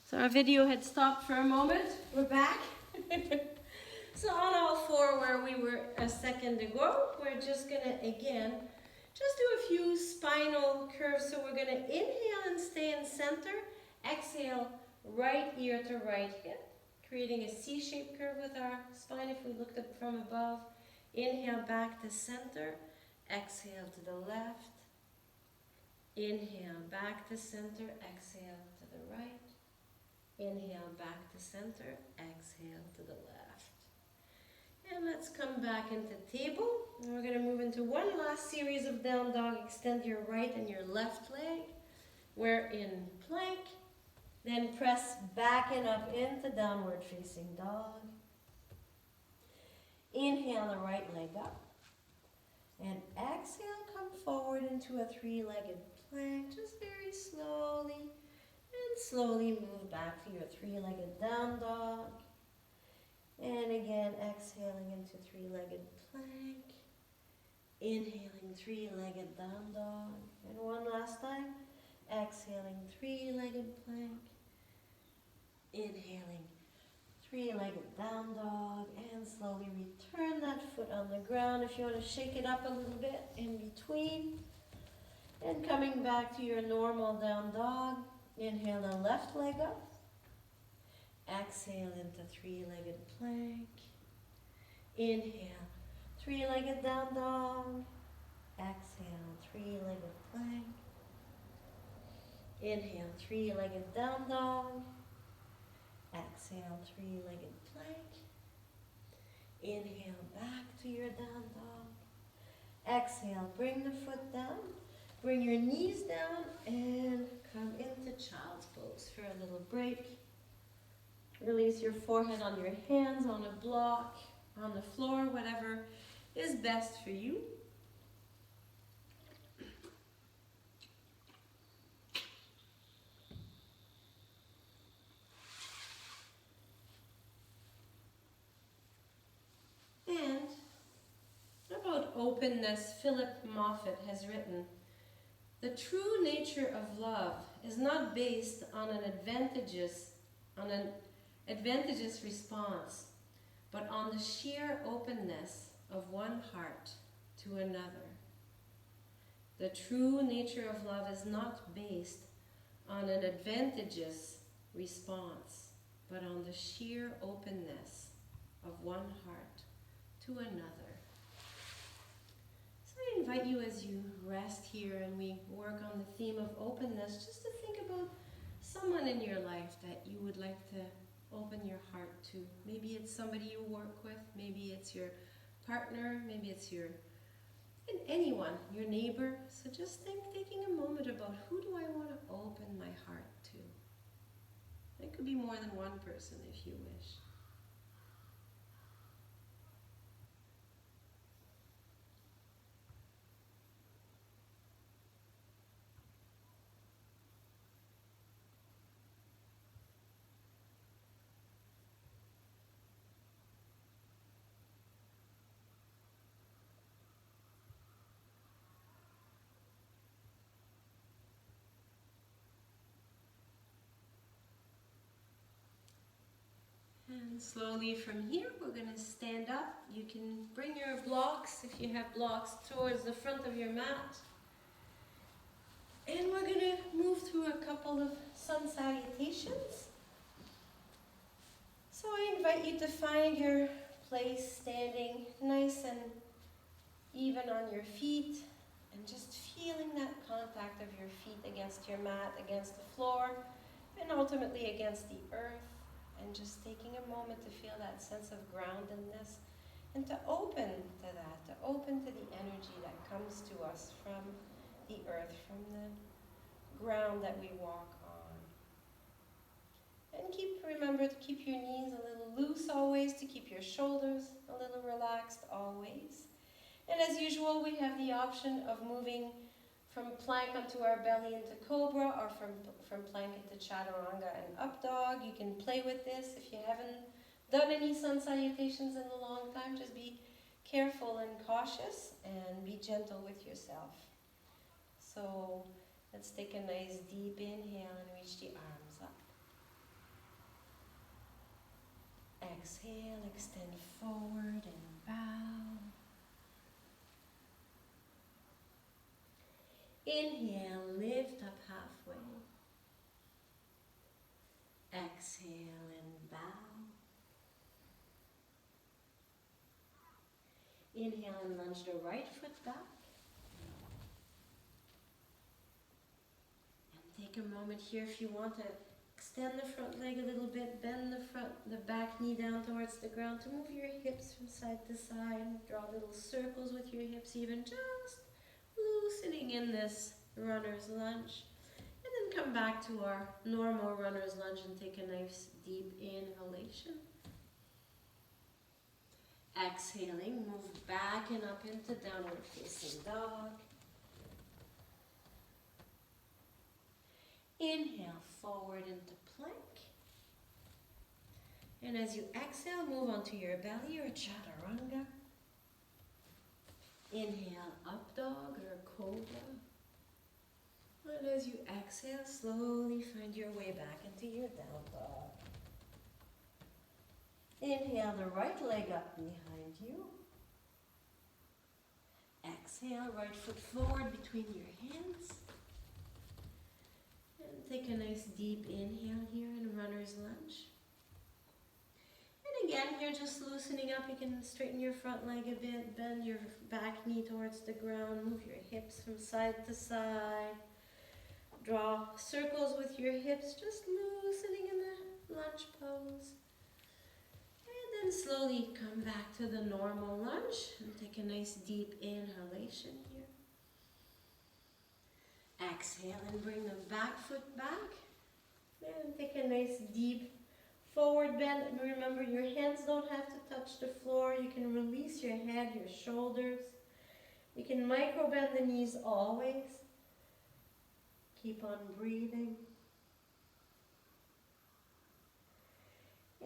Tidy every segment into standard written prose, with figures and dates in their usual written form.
So our video had stopped for a moment. We're back. So on all four where we were a second ago, we're just gonna again, just do a few spinal curves. So we're gonna inhale and stay in center. Exhale, right ear to right hip, creating a C-shaped curve with our spine if we looked up from above. Inhale back to center. Exhale to the left. Inhale back to center. Exhale to the right. Inhale back to center, exhale to the left. And let's come back into table. And we're going to move into one last series of down dog. Extend your right and your left leg. We're in plank. Then press back and up into downward facing dog. Inhale the right leg up. And exhale, come forward into a three-legged plank, just very slowly. And slowly move back to your three-legged down dog. And again, exhaling into three-legged plank. Inhaling three-legged down dog. And one last time. Exhaling three-legged plank. Inhaling three-legged down dog. And slowly return that foot on the ground. If you want to shake it up a little bit in between. And coming back to your normal down dog. Inhale the left leg up. Exhale into three-legged plank. Inhale, three-legged down dog. Exhale, three-legged plank. Inhale, three-legged down dog. Exhale, three-legged plank. Inhale, back to your down dog. Exhale, bring the foot down. Bring your knees down and come into child's pose for a little break. Release your forehead on your hands, on a block, on the floor, whatever is best for you. And about openness, Philip Moffitt has written, "The true nature of love is not based on an advantageous response, but on the sheer openness of one heart to another. The true nature of love is not based on an advantageous response, but on the sheer openness of one heart to another." So I invite you as you rest here and we work on the theme of openness, just to think about someone in your life that you would like to open your heart to. Maybe it's somebody you work with, maybe it's your partner, maybe it's anyone, your neighbor. So just taking a moment about, who do I want to open my heart to? It could be more than one person if you wish. And slowly from here, we're going to stand up. You can bring your blocks, if you have blocks, towards the front of your mat. And we're going to move through a couple of sun salutations. So I invite you to find your place standing nice and even on your feet, and just feeling that contact of your feet against your mat, against the floor, and ultimately against the earth. And just taking a moment to feel that sense of groundedness and to open to that, to open to the energy that comes to us from the earth, from the ground that we walk on. And remember to keep your knees a little loose always, to keep your shoulders a little relaxed always. And as usual, we have the option of moving from plank onto our belly into cobra, or from plank into chaturanga and up dog. You can play with this. If you haven't done any sun salutations in a long time, just be careful and cautious and be gentle with yourself. So let's take a nice deep inhale and reach the arms up. Exhale, extend forward and bow. Inhale, lift up halfway. Exhale and bow. Inhale and lunge the right foot back. And take a moment here if you want to extend the front leg a little bit, bend the back knee down towards the ground to move your hips from side to side. Draw little circles with your hips, even just loosening in this runner's lunge. And then come back to our normal runner's lunge and take a nice deep inhalation. Exhaling, move back and up into downward facing dog. Inhale, forward into plank. And as you exhale, move onto your belly or chaturanga. Inhale, up dog or cobra. And as you exhale, slowly find your way back into your down dog. Inhale the right leg up behind you. Exhale, right foot forward between your hands. And take a nice deep inhale here in runner's lunge. And again, here just loosening up. You can straighten your front leg a bit, bend your back knee towards the ground, move your hips from side to side. Draw circles with your hips, just loosening in the lunge pose. And then slowly come back to the normal lunge and take a nice deep inhalation here. Exhale and bring the back foot back. And take a nice deep forward bend. And remember, your hands don't have to touch the floor. You can release your head, your shoulders. You can micro bend the knees always. Keep on breathing.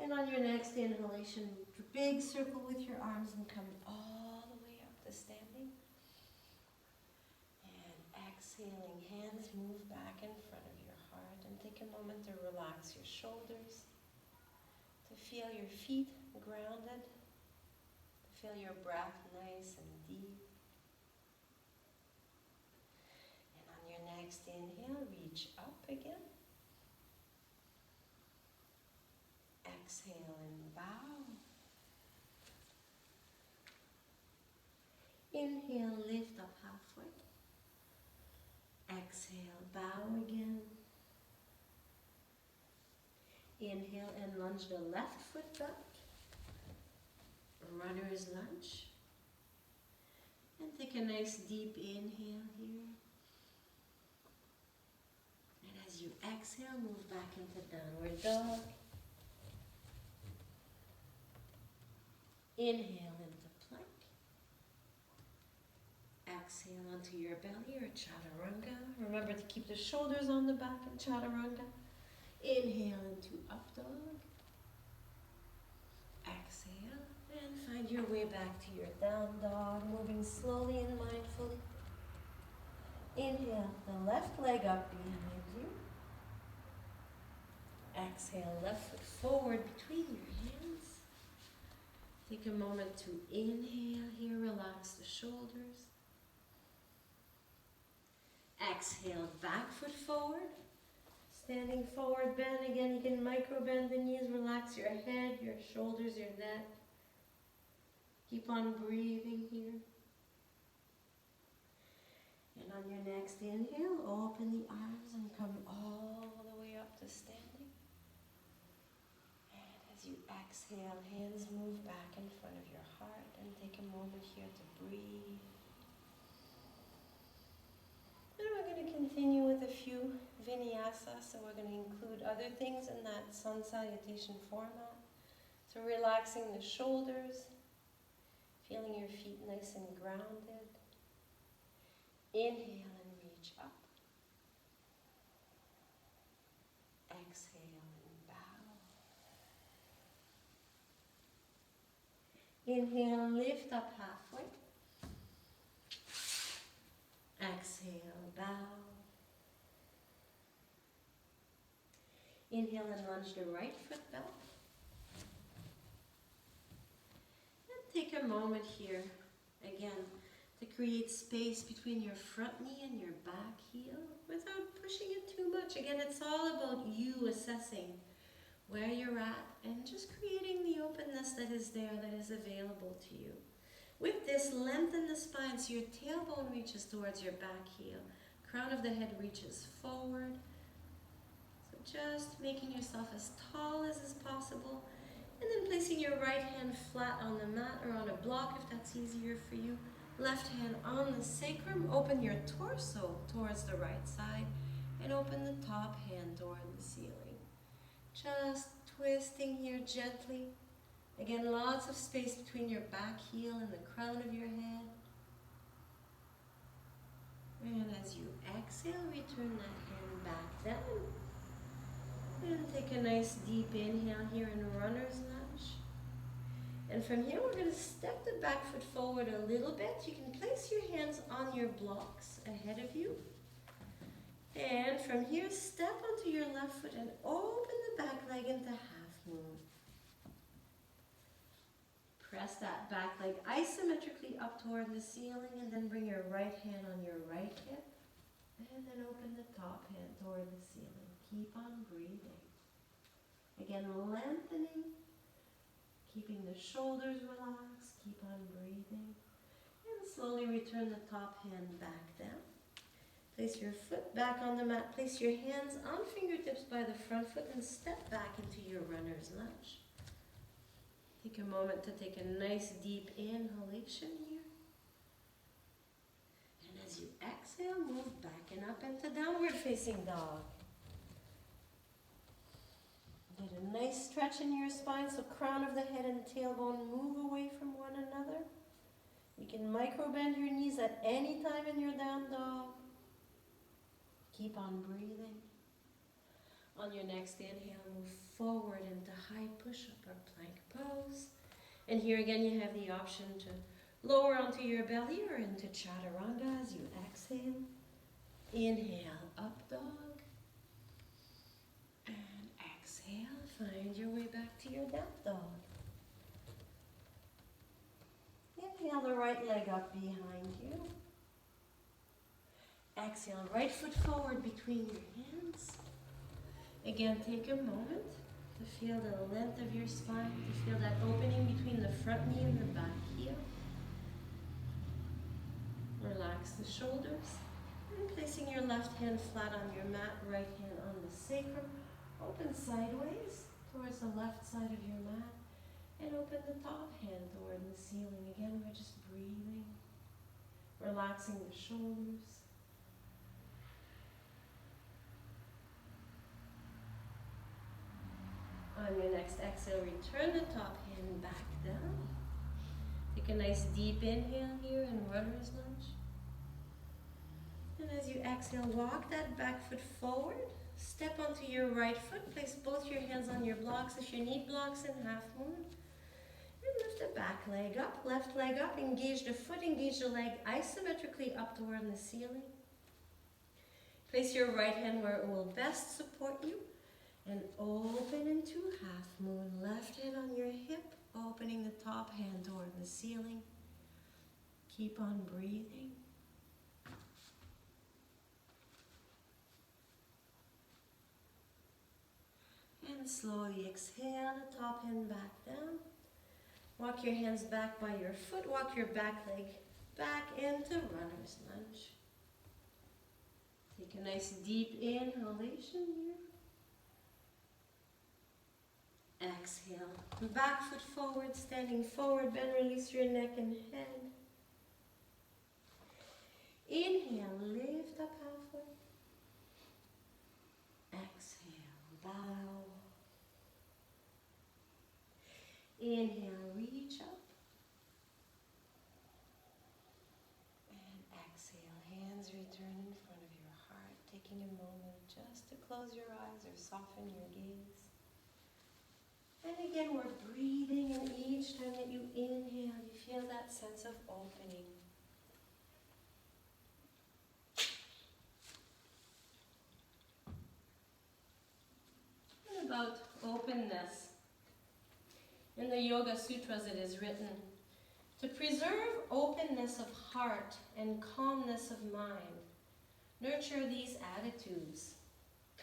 And on your next inhalation, big circle with your arms and come all the way up to standing. And exhaling, hands move back in front of your heart. And take a moment to relax your shoulders, to feel your feet grounded, to feel your breath nice and deep. And on your next inhale, reach up again. Exhale and bow. Inhale, lift up halfway. Exhale, bow again. Inhale and lunge the left foot back. Runner's lunge. And take a nice deep inhale here. And as you exhale, move back into downward dog. Inhale into plank. Exhale onto your belly or chaturanga. Remember to keep the shoulders on the back in chaturanga. Inhale into up dog. Exhale and find your way back to your down dog, moving slowly and mindfully. Inhale the left leg up behind you. Exhale, left foot forward between your hands. Take a moment to inhale here, relax the shoulders. Exhale, back foot forward. Standing forward, bend again. You can micro bend the knees, relax your head, your shoulders, your neck. Keep on breathing here. And on your next inhale, open the arms and come all the way up to standing. And as you exhale, hands move back in front of your heart and take a moment here to breathe. And we're going to continue with a few vinyasas, so we're going to include other things in that sun salutation format. So relaxing the shoulders, feeling your feet nice and grounded. Inhale and reach up. Exhale and bow. Inhale, lift up halfway. Exhale, bow. Inhale and lunge the right foot back. Take a moment here, again, to create space between your front knee and your back heel without pushing it too much. Again, it's all about you assessing where you're at and just creating the openness that is there, that is available to you. With this, lengthen the spine so your tailbone reaches towards your back heel. Crown of the head reaches forward. So just making yourself as tall as is possible. And then placing your right hand flat on the mat or on a block if that's easier for you. Left hand on the sacrum. Open your torso towards the right side. And open the top hand toward the ceiling. Just twisting here gently. Again, lots of space between your back heel and the crown of your head. And as you exhale, return that hand back down. And take a nice deep inhale here in runner's lunge. And from here, we're going to step the back foot forward a little bit. You can place your hands on your blocks ahead of you. And from here, step onto your left foot and open the back leg into half moon. Press that back leg isometrically up toward the ceiling and then bring your right hand on your right hip and then open the top hand toward the ceiling. Keep on breathing. Again, lengthening, keeping the shoulders relaxed, keep on breathing. And slowly return the top hand back down. Place your foot back on the mat. Place your hands on fingertips by the front foot and step back into your runner's lunge. Take a moment to take a nice deep inhalation here. And as you exhale, move back and up into downward facing dog. Get a nice stretch in your spine so crown of the head and tailbone move away from one another. You can micro bend your knees at any time in your down dog. Keep on breathing. On your next inhale, move forward into high push-up or plank pose. And here again, you have the option to lower onto your belly or into chaturanga as you exhale. Inhale, up dog. And exhale, find your way back to your down dog. Inhale the right leg up behind you. Exhale, right foot forward between your hands. Again, take a moment to feel the length of your spine, to feel that opening between the front knee and the back heel. Relax the shoulders. And placing your left hand flat on your mat, right hand on the sacrum. Open sideways towards the left side of your mat. And open the top hand toward the ceiling. Again, we're just breathing, relaxing the shoulders. On your next exhale, return the top hand back down. Take a nice deep inhale here in runner's lunge. And as you exhale, walk that back foot forward. Step onto your right foot. Place both your hands on your blocks if you need blocks in half moon. And lift the back leg up, left leg up. Engage the foot, engage the leg isometrically up toward the ceiling. Place your right hand where it will best support you. And open into half moon. Left hand on your hip, opening the top hand toward the ceiling. Keep on breathing. And slowly exhale, the top hand back down. Walk your hands back by your foot. Walk your back leg back into runner's lunge. Take a nice deep inhalation here. Exhale, back foot forward, standing forward, bend, release your neck and head. Inhale, lift up halfway. Exhale, bow. Inhale, reach up. And exhale, hands return in front of your heart, taking a moment just to close your eyes or soften your gaze. And again, we're breathing, and each time that you inhale, you feel that sense of opening. And about openness. In the Yoga Sutras it is written, To preserve openness of heart and calmness of mind, nurture these attitudes.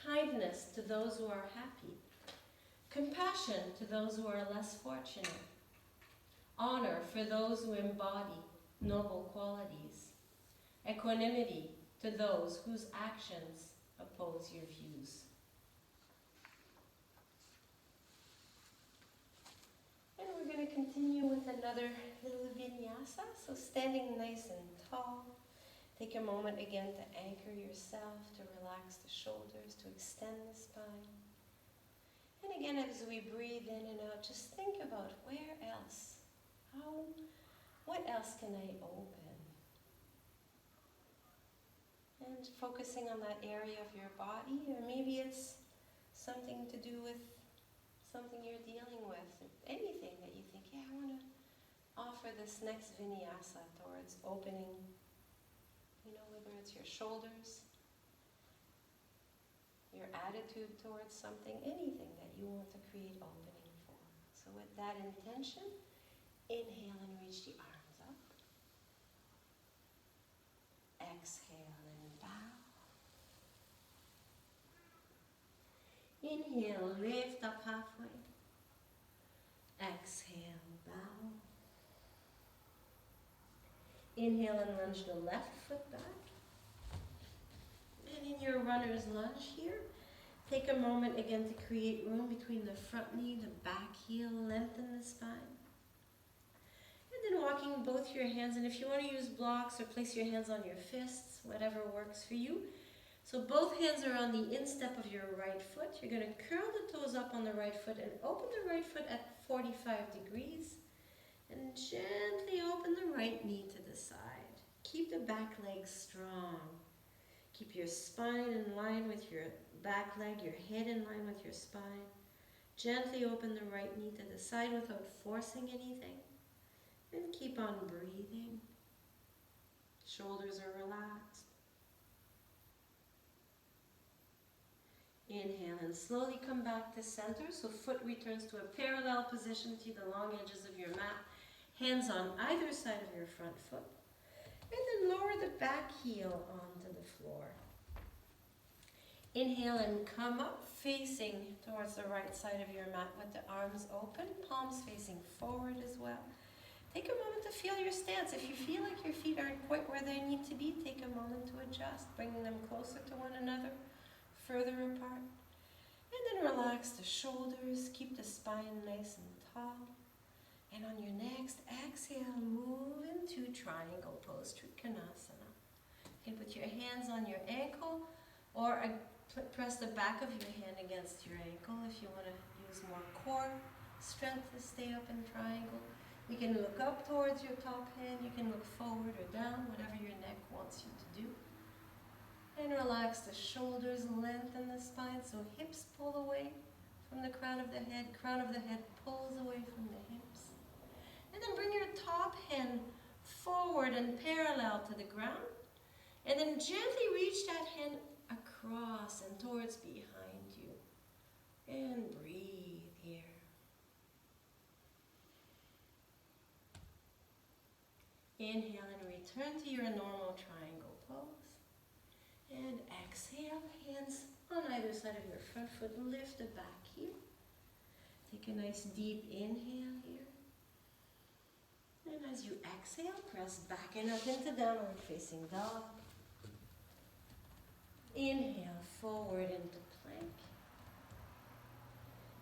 Kindness to those who are happy. Compassion to those who are less fortunate. Honor for those who embody noble qualities. Equanimity to those whose actions oppose your views. And we're going to continue with another little vinyasa. So standing nice and tall. Take a moment again to anchor yourself, to relax the shoulders, to extend the spine. And again, as we breathe in and out, just think about where else, what else can I open? And focusing on that area of your body, or maybe it's something to do with something you're dealing with, anything that you think, yeah, I want to offer this next vinyasa towards opening, whether it's your shoulders, your attitude towards something, anything that you want to create opening for. So with that intention, inhale and reach the arms up. Exhale and bow. Inhale, lift up halfway. Exhale, bow. Inhale and lunge the left foot back. And in your runner's lunge here, take a moment again to create room between the front knee, the back heel, lengthen the spine. And then walking both your hands, and if you want to use blocks or place your hands on your fists, whatever works for you. So both hands are on the instep of your right foot. You're going to curl the toes up on the right foot and open the right foot at 45 degrees. And gently open the right knee to the side. Keep the back leg strong. Keep your spine in line with your back leg, your head in line with your spine. Gently open the right knee to the side without forcing anything. And keep on breathing. Shoulders are relaxed. Inhale and slowly come back to center. So foot returns to a parallel position to the long edges of your mat. Hands on either side of your front foot. And then lower the back heel onto the floor. Inhale and come up, facing towards the right side of your mat with the arms open, palms facing forward as well. Take a moment to feel your stance. If you feel like your feet aren't quite where they need to be, take a moment to adjust, bringing them closer to one another, further apart. And then relax the shoulders, keep the spine nice and tall. And on your next exhale, move into triangle pose, Trikonasana. You can put your hands on your ankle or press the back of your hand against your ankle if you want to use more core strength to stay up in triangle. You can look up towards your top hand, you can look forward or down, whatever your neck wants you to do. And relax the shoulders, lengthen the spine, so hips pull away from the crown of the head pulls away from the hips. And then bring your top hand forward and parallel to the ground. And then gently reach that hand across and towards behind you. And breathe here. Inhale and return to your normal triangle pose. And exhale, hands on either side of your front foot. Lift the back heel. Take a nice deep inhale here. And as you exhale, press back and up into downward facing dog. Inhale, forward into plank.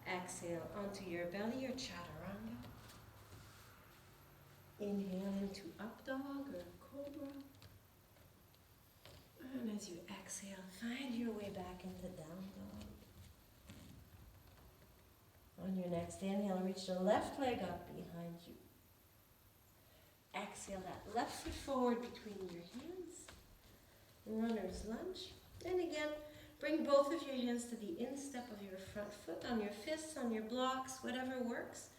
Exhale, onto your belly or chaturanga. Inhale into up dog or cobra. And as you exhale, find your way back into down dog. On your next inhale, reach the left leg up behind you. Exhale that left foot forward between your hands. Runner's lunge. And again, bring both of your hands to the instep of your front foot, on your fists, on your blocks, whatever works.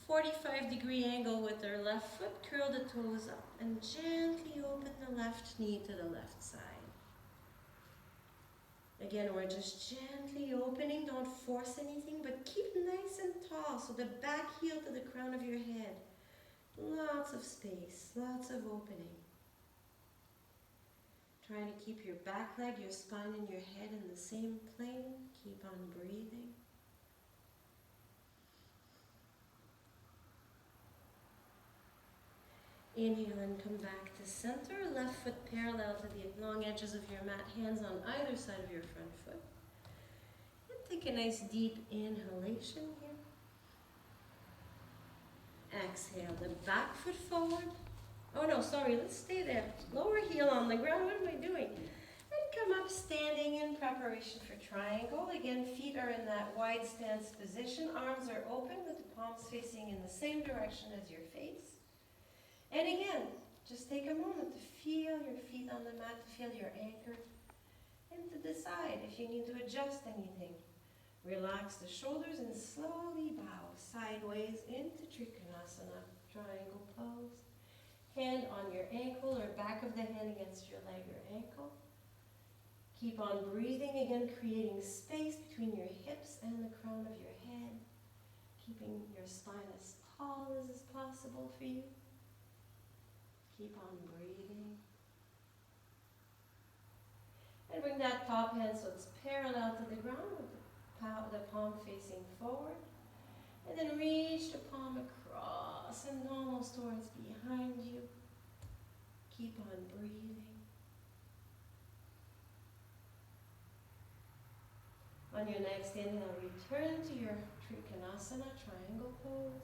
45-degree angle with our left foot. Curl the toes up and gently open the left knee to the left side. Again, we're just gently opening. Don't force anything, but keep nice and tall. So the back heel to the crown of your head. Lots of space, lots of opening. Trying to keep your back leg, your spine, and your head in the same plane. Keep on breathing. Inhale and come back to center. Left foot parallel to the long edges of your mat. Hands on either side of your front foot. And take a nice deep inhalation here. Exhale the back foot forward. Oh no, sorry, let's stay there. Lower heel on the ground. What am I doing? And come up standing in preparation for triangle. Again, feet are in that wide stance position. Arms are open with the palms facing in the same direction as your face. And again, just take a moment to feel your feet on the mat, to feel your anchor, and to decide if you need to adjust anything. Relax the shoulders and slowly bow sideways into Trikonasana, triangle pose. Hand on your ankle or back of the hand against your leg or ankle. Keep on breathing, again creating space between your hips and the crown of your head. Keeping your spine as tall as is possible for you. Keep on breathing. And bring that top hand so it's parallel to the ground with the palm facing forward. And then reach the palm across and almost towards behind you. Keep on breathing. On your next inhale, return to your Trikonasana, triangle pose.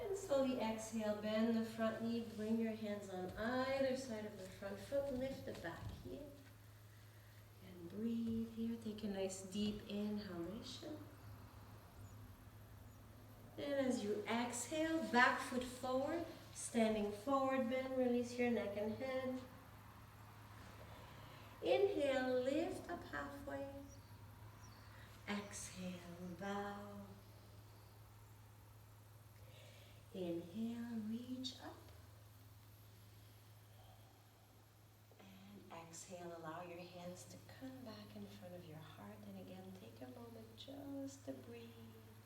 And slowly exhale, bend the front knee, bring your hands on either side of the front foot, lift the back heel. And breathe here, take a nice deep inhalation. And as you exhale, back foot forward, standing forward bend, release your neck and head. Inhale, lift up halfway. Exhale, bow. Inhale, reach up. And exhale, allow your hands to come back in front of your heart. And again, take a moment just to breathe,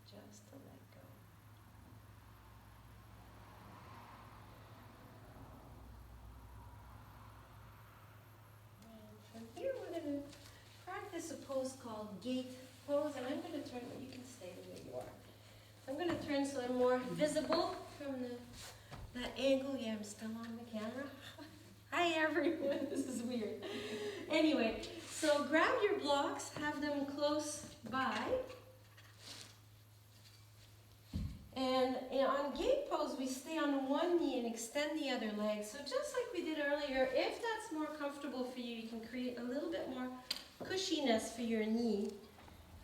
just to let go. And from here, we're going to practice a pose called gate pose. And I'm going to turn, you can stay the way you are. I'm going to turn so I'm more visible from that angle. Yeah, I'm still on the camera. Hi everyone, this is weird. Anyway, so grab your blocks, have them close by. And on gate pose, we stay on one knee and extend the other leg. So just like we did earlier, if that's more comfortable for you, you can create a little bit more cushiness for your knee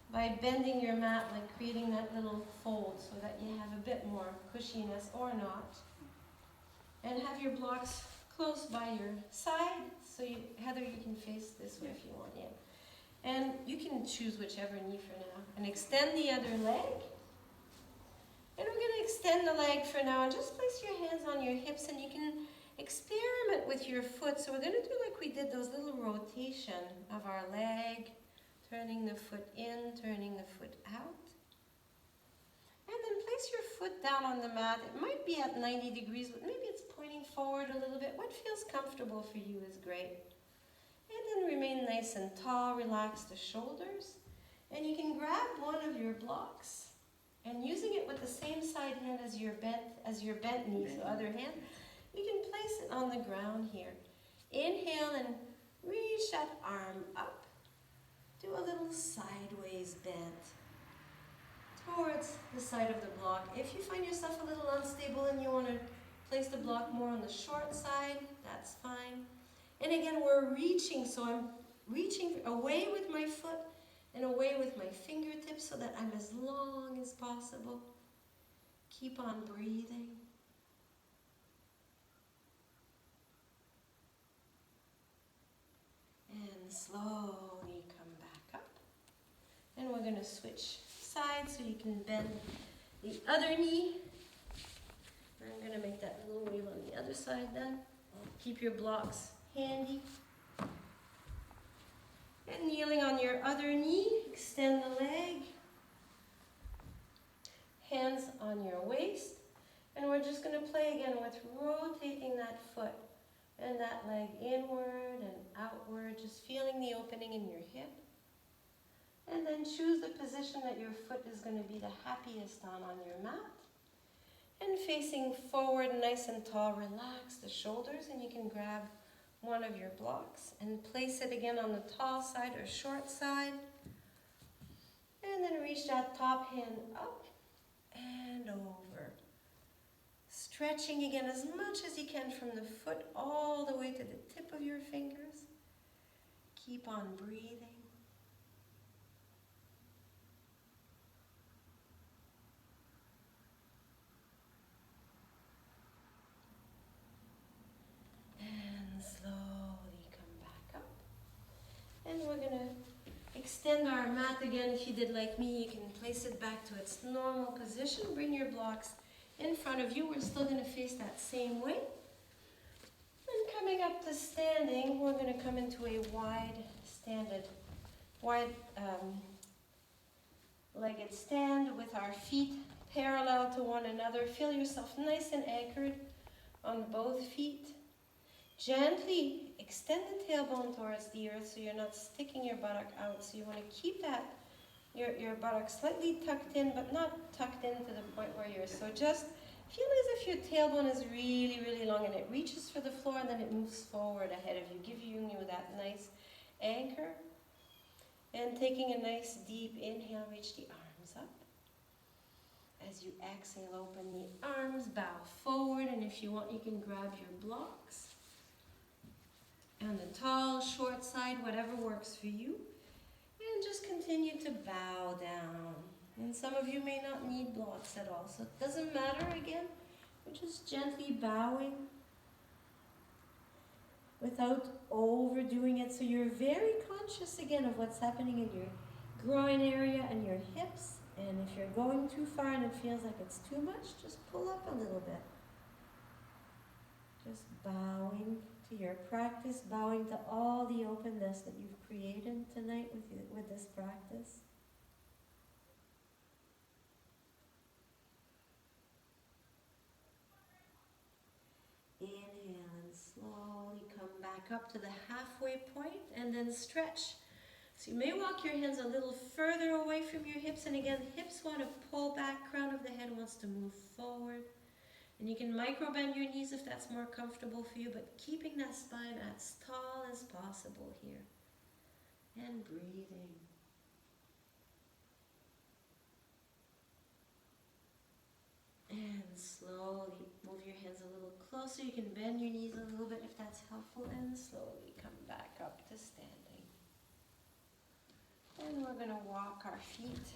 by bending your mat, like creating that little fold so that you have a bit more cushiness or not. And have your blocks close by your side. So Heather, you can face this way if you want, yeah. And you can choose whichever knee for now. And extend the other leg. And we're going to extend the leg for now. And just place your hands on your hips and you can experiment with your foot. So we're going to do like we did, those little rotation of our leg. Turning the foot in, turning the foot out. And then place your foot down on the mat. It might be at 90 degrees, but maybe it's pointing forward a little bit. What feels comfortable for you is great. And then remain nice and tall, relax the shoulders. And you can grab one of your blocks and using it with the same side hand as your bent knee, so other hand, you can place it on the ground here. Inhale and reach that arm up. Do a little sideways bend towards the side of the block. If you find yourself a little unstable and you want to place the block more on the short side, that's fine. And again, we're reaching, so I'm reaching away with my foot and away with my fingertips so that I'm as long as possible. Keep on breathing. And slowly come back up. And we're going to switch sides so you can bend the other knee. I'm going to make that little wave on the other side then. Keep your blocks handy. And kneeling on your other knee, extend the leg. Hands on your waist. And we're we're just going to play again with rotating that foot and that leg inward and outward, just feeling the opening in your hip. And then choose the position that your foot is going to be the happiest on your mat. And facing forward nice and tall, relax the shoulders, and you can grab one of your blocks and place it again on the tall side or short side. And then reach that top hand up and over. Stretching again as much as you can from the foot all the way to the tip of your fingers. Keep on breathing. And slowly come back up. And we're going to extend our mat again. If you did like me, you can place it back to its normal position. Bring your blocks in front of you. We're still going to face that same way. And coming up to standing, we're going to come into a wide-legged stand with our feet parallel to one another. Feel yourself nice and anchored on both feet. Gently extend the tailbone towards the earth so you're not sticking your buttock out. So you want to keep that your buttock slightly tucked in, but not tucked in to the point where you're. So just feel as if your tailbone is really, really long and it reaches for the floor and then it moves forward ahead of you, giving you that nice anchor. And taking a nice deep inhale, reach the arms up. As you exhale, open the arms, bow forward, and if you want, you can grab your blocks on the tall, short side, whatever works for you. And just continue to bow down. And some of you may not need blocks at all, so it doesn't matter again. We're just gently bowing without overdoing it. So you're very conscious again of what's happening in your groin area and your hips. And if you're going too far and it feels like it's too much, just pull up a little bit. Just bowing to your practice, bowing to all the openness that you've created tonight with this practice. Inhale and slowly come back up to the halfway point and then stretch. So you may walk your hands a little further away from your hips, and again, hips want to pull back, crown of the head wants to move forward. And you can micro bend your knees if that's more comfortable for you, but keeping that spine as tall as possible here. And breathing. And slowly move your hands a little closer. You can bend your knees a little bit if that's helpful, and slowly come back up to standing. And we're going to walk our feet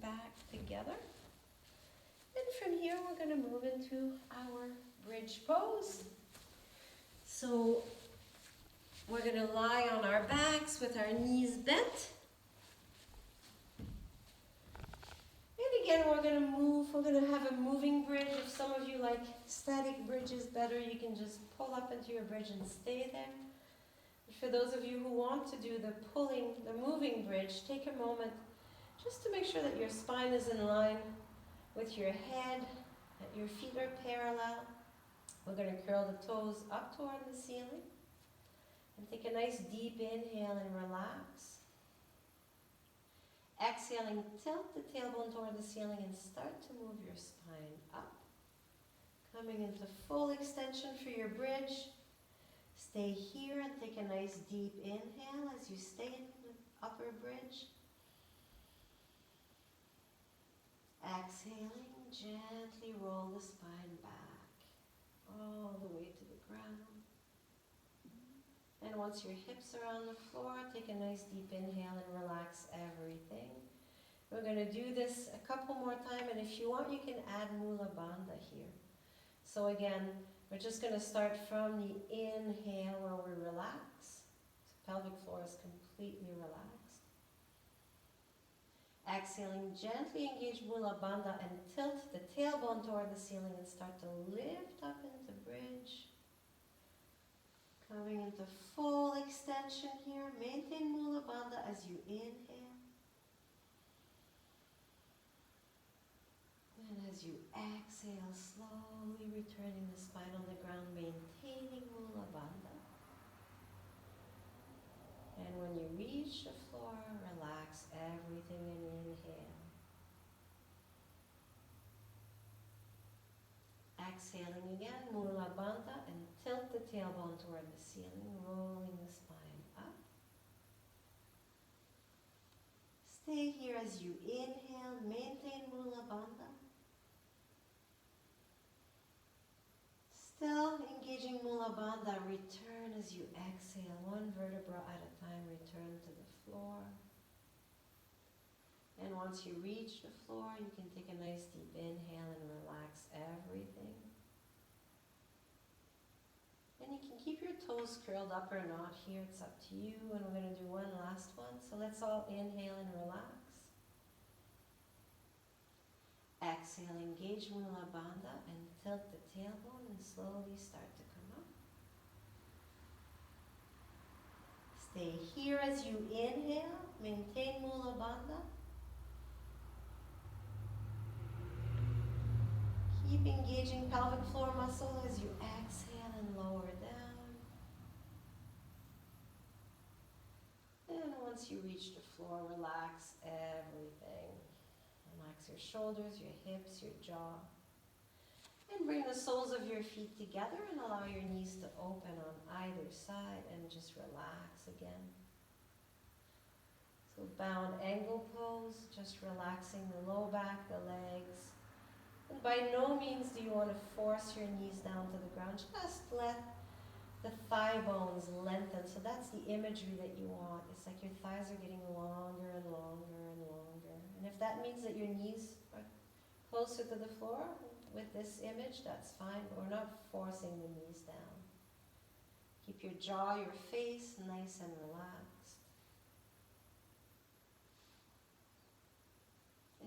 back together. And from here, we're going to move into our bridge pose. So we're going to lie on our backs with our knees bent. And again, we're going to move. We're going to have a moving bridge. If some of you like static bridges better, you can just pull up into your bridge and stay there. For those of you who want to do the moving bridge, take a moment just to make sure that your spine is in line with your head, that your feet are parallel. We're going to curl the toes up toward the ceiling. And take a nice deep inhale and relax. Exhaling, tilt the tailbone toward the ceiling and start to move your spine up. Coming into full extension for your bridge. Stay here and take a nice deep inhale as you stay in the upper bridge. Exhaling, gently roll the spine back all the way to the ground. And once your hips are on the floor, take a nice deep inhale and relax everything. We're going to do this a couple more times, and if you want, you can add Mula Bandha here. So again, we're just going to start from the inhale where we relax. So pelvic floor is completely relaxed. Exhaling, gently engage Mula Bandha and tilt the tailbone toward the ceiling and start to lift up into bridge. Coming into full extension here. Maintain Mula Bandha as you inhale. And as as you exhale, slowly returning the spine on the ground, maintaining Mula Bandha. And when you reach the floor, relax everything and inhale. Exhaling again, Mula Bandha, and tilt the tailbone toward the ceiling, rolling the spine up. Stay here as you inhale, maintain Mula Bandha. Still engaging Mula Bandha, return as you exhale, one vertebra at a time, return to the floor. And once you reach the floor, you can take a nice deep inhale and relax everything. And you can keep your toes curled up or not here, it's up to you. And we're going to do one last one. So let's all inhale and relax. Exhale, engage Mula Bandha and tilt the tailbone and slowly start to come up. Stay here as you inhale, maintain Mula Bandha. Keep engaging pelvic floor muscle as you exhale and lower down. And once you reach the floor, relax everything. Relax your shoulders, your hips, your jaw. And bring the soles of your feet together and allow your knees to open on either side and just relax again. So bound angle pose, just relaxing the low back, the legs. And by no means do you want to force your knees down to the ground. Just let the thigh bones lengthen. So that's the imagery that you want. It's like your thighs are getting longer and longer and longer. And if that means that your knees are closer to the floor with this image, that's fine. But we're not forcing the knees down. Keep your jaw, your face nice and relaxed.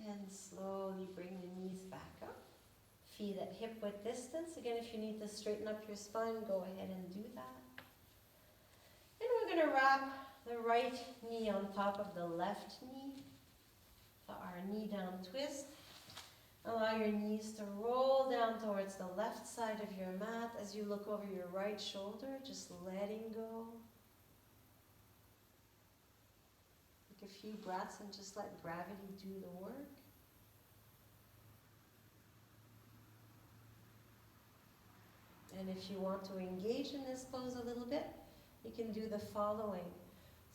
And slowly bring the knees back up. Feet at hip width distance. Again, if you need to straighten up your spine, go ahead and do that. And we're going to wrap the right knee on top of the left knee. For our knee down twist. Allow your knees to roll down towards the left side of your mat as you look over your right shoulder, just letting go. Take a few breaths and just let gravity do the work. And if you want to engage in this pose a little bit, you can do the following.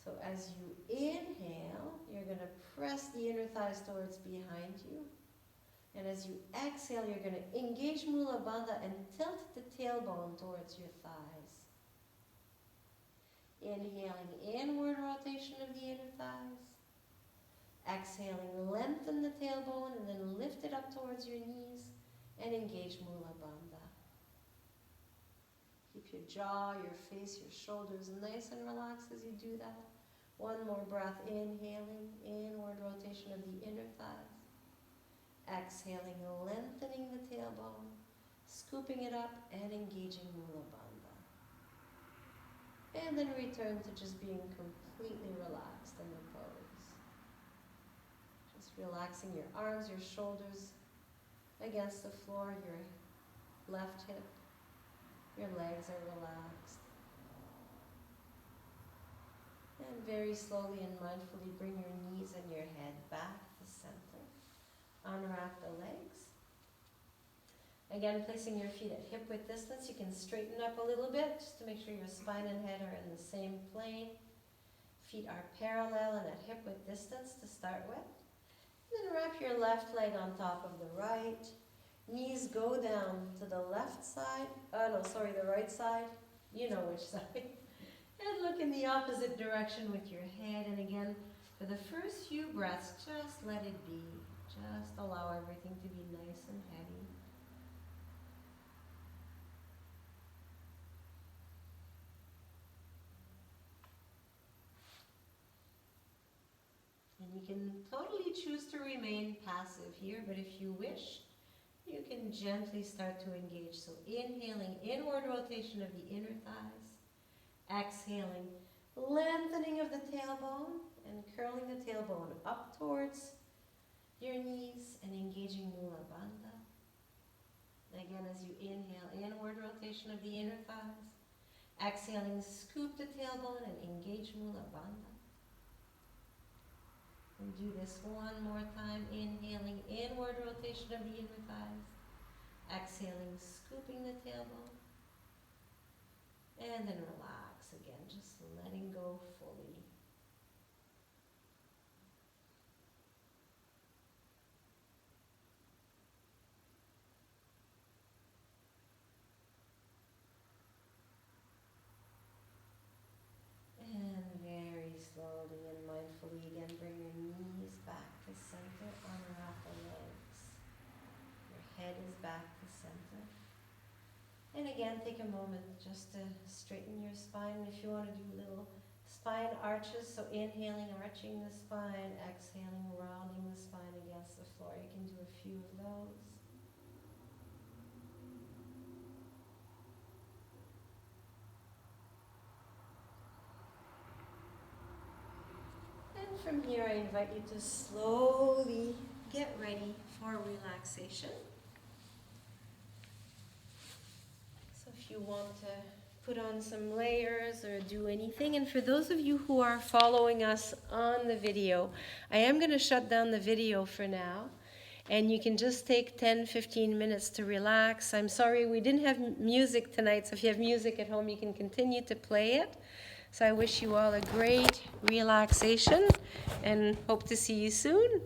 So as you inhale, you're going to press the inner thighs towards behind you. And as you exhale, you're going to engage Mula Bandha and tilt the tailbone towards your thighs. Inhaling, inward rotation of the inner thighs. Exhaling, lengthen the tailbone and then lift it up towards your knees and engage Mula Bandha. Keep your jaw, your face, your shoulders nice and relaxed as you do that. One more breath, inhaling, inward rotation of the inner thighs. Exhaling, lengthening the tailbone, scooping it up and engaging Mula Bandha. And then return to just being completely relaxed in the pose. Just relaxing your arms, your shoulders against the floor, your left hip. Your legs are relaxed. And very slowly and mindfully bring your knees and your head back to center. Unwrap the legs. Again, placing your feet at hip width distance. You can straighten up a little bit just to make sure your spine and head are in the same plane. Feet are parallel and at hip width distance to start with. And then wrap your left leg on top of the right. Knees go down to the left side. The right side. You know which side. And look in the opposite direction with your head. And again, for the first few breaths, just let it be. Just allow everything to be nice and heavy. And you can totally choose to remain passive here, but if you wish, you can gently start to engage. So inhaling, inward rotation of the inner thighs. Exhaling, lengthening of the tailbone and curling the tailbone up towards your knees and engaging Mula Bandha. Again, as you inhale, inward rotation of the inner thighs. Exhaling, scoop the tailbone and engage Mula Bandha. And do this one more time, inhaling, inward rotation of the inner thighs. Exhaling, scooping the tailbone. And then relax again, just letting go fully. And very slowly and mindfully again, bring your knees back to center, unwrap the legs. Your head is back to center. And again, take a moment just to straighten your spine. If you want to do little spine arches, so inhaling, arching the spine, exhaling, rounding the spine against the floor. You can do a few of those. And from here, I invite you to slowly get ready for relaxation. So if you want to put on some layers or do anything, and for those of you who are following us on the video, I am going to shut down the video for now, and you can just take 10-15 minutes to relax. I'm sorry we didn't have music tonight, so if you have music at home, you can continue to play it. So I wish you all a great relaxation and hope to see you soon.